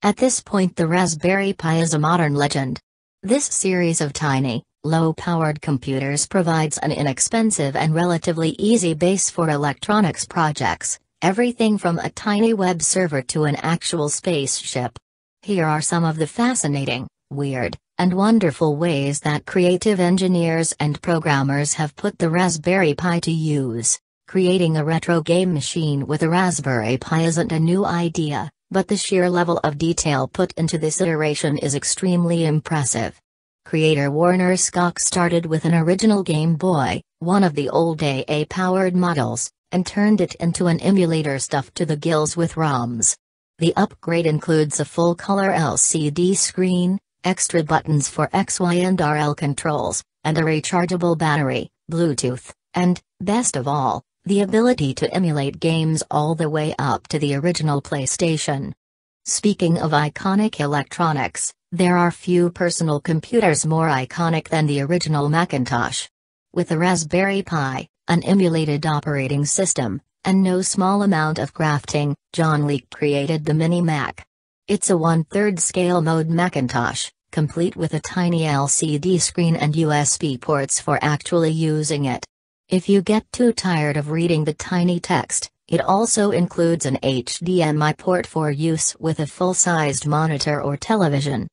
At this point, the Raspberry Pi is a modern legend. This series of tiny, low-powered computers provides an inexpensive and relatively easy base for electronics projects, everything from a tiny web server to an actual spaceship. Here are some of the fascinating, weird, and wonderful ways that creative engineers and programmers have put the Raspberry Pi to use. Creating a retro game machine with a Raspberry Pi isn't a new idea, but the sheer level of detail put into this iteration is extremely impressive. Creator Warner Skock started with an original Game Boy, one of the old AA-powered models, and turned it into an emulator stuffed to the gills with ROMs. The upgrade includes a full-color LCD screen, extra buttons for X, Y, and RL controls, and a rechargeable battery, Bluetooth, and, best of all, the ability to emulate games all the way up to the original PlayStation. Speaking of iconic electronics, there are few personal computers more iconic than the original Macintosh. With a Raspberry Pi, an emulated operating system, and no small amount of crafting, John Lee created the Mini Mac. It's a 1/3 scale mode Macintosh, complete with a tiny LCD screen and USB ports for actually using it. If you get too tired of reading the tiny text, it also includes an HDMI port for use with a full-sized monitor or television.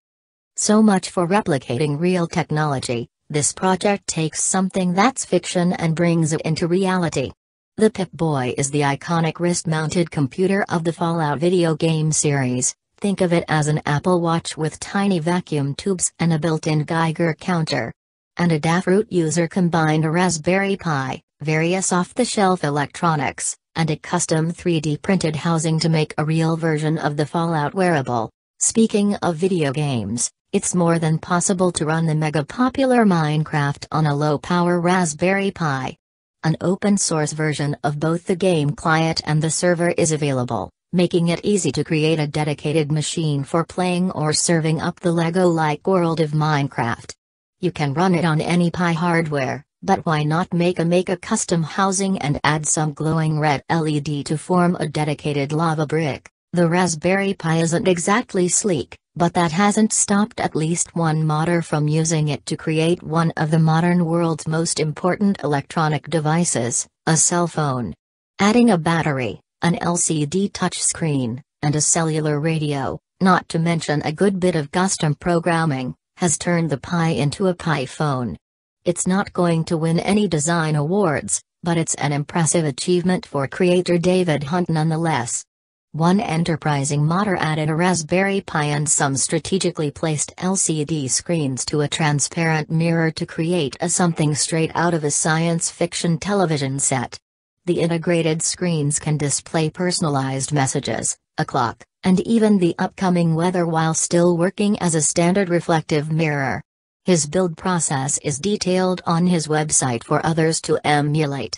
So much for replicating real technology. This project takes something that's fiction and brings it into reality. The Pip-Boy is the iconic wrist-mounted computer of the Fallout video game series. Think of it as an Apple Watch with tiny vacuum tubes and a built-in Geiger counter. And Adafruit user combined a Raspberry Pi, various off-the-shelf electronics, and a custom 3D printed housing to make a real version of the Fallout wearable. Speaking of video games, it's more than possible to run the mega-popular Minecraft on a low-power Raspberry Pi. An open-source version of both the game client and the server is available, making it easy to create a dedicated machine for playing or serving up the Lego-like world of Minecraft. You can run it on any Pi hardware, but why not make a custom housing and add some glowing red LED to form a dedicated lava brick? The Raspberry Pi isn't exactly sleek, but that hasn't stopped at least one modder from using it to create one of the modern world's most important electronic devices, a cell phone. Adding a battery, an LCD touchscreen, and a cellular radio, not to mention a good bit of custom programming, has turned the Pi into a Pi phone. It's not going to win any design awards, but it's an impressive achievement for creator David Hunt nonetheless. One enterprising modder added a Raspberry Pi and some strategically placed LCD screens to a transparent mirror to create something straight out of a science fiction television set. The integrated screens can display personalized messages, a clock, and even the upcoming weather while still working as a standard reflective mirror. His build process is detailed on his website for others to emulate.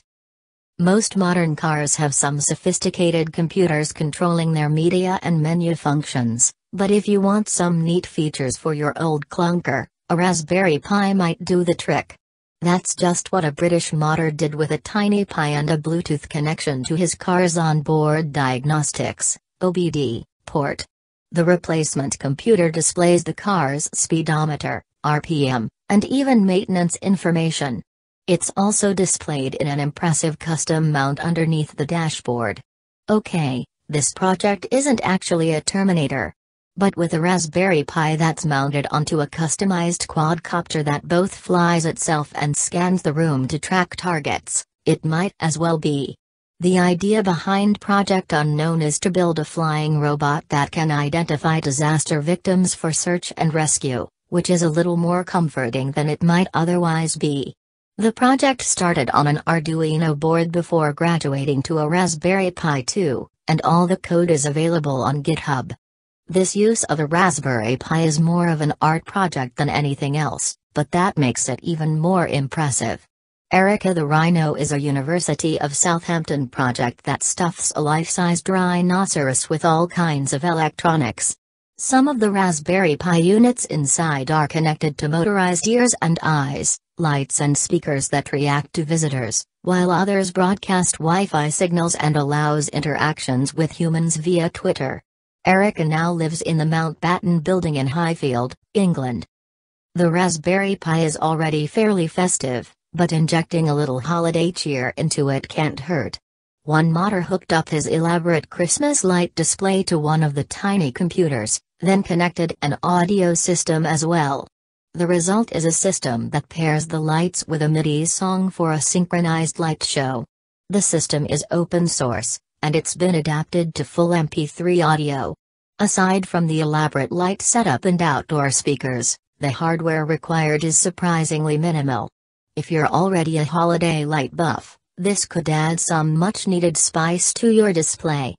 Most modern cars have some sophisticated computers controlling their media and menu functions, but if you want some neat features for your old clunker, a Raspberry Pi might do the trick. That's just what a British modder did with a tiny Pi and a Bluetooth connection to his car's onboard diagnostics, OBD, port. The replacement computer displays the car's speedometer, RPM, and even maintenance information. It's also displayed in an impressive custom mount underneath the dashboard. Okay, this project isn't actually a Terminator. But with a Raspberry Pi that's mounted onto a customized quadcopter that both flies itself and scans the room to track targets, it might as well be. The idea behind Project Unknown is to build a flying robot that can identify disaster victims for search and rescue, which is a little more comforting than it might otherwise be. The project started on an Arduino board before graduating to a Raspberry Pi 2, and all the code is available on GitHub. This use of a Raspberry Pi is more of an art project than anything else, but that makes it even more impressive. Erica the Rhino is a University of Southampton project that stuffs a life-sized rhinoceros with all kinds of electronics. Some of the Raspberry Pi units inside are connected to motorized ears and eyes, lights and speakers that react to visitors, while others broadcast Wi-Fi signals and allows interactions with humans via Twitter. Erica now lives in the Mountbatten building in Highfield, England. The Raspberry Pi is already fairly festive, but injecting a little holiday cheer into it can't hurt. One modder hooked up his elaborate Christmas light display to one of the tiny computers, then connected an audio system as well. The result is a system that pairs the lights with a MIDI song for a synchronized light show. The system is open source, and it's been adapted to full MP3 audio. Aside from the elaborate light setup and outdoor speakers, the hardware required is surprisingly minimal. If you're already a holiday light buff, this could add some much-needed spice to your display.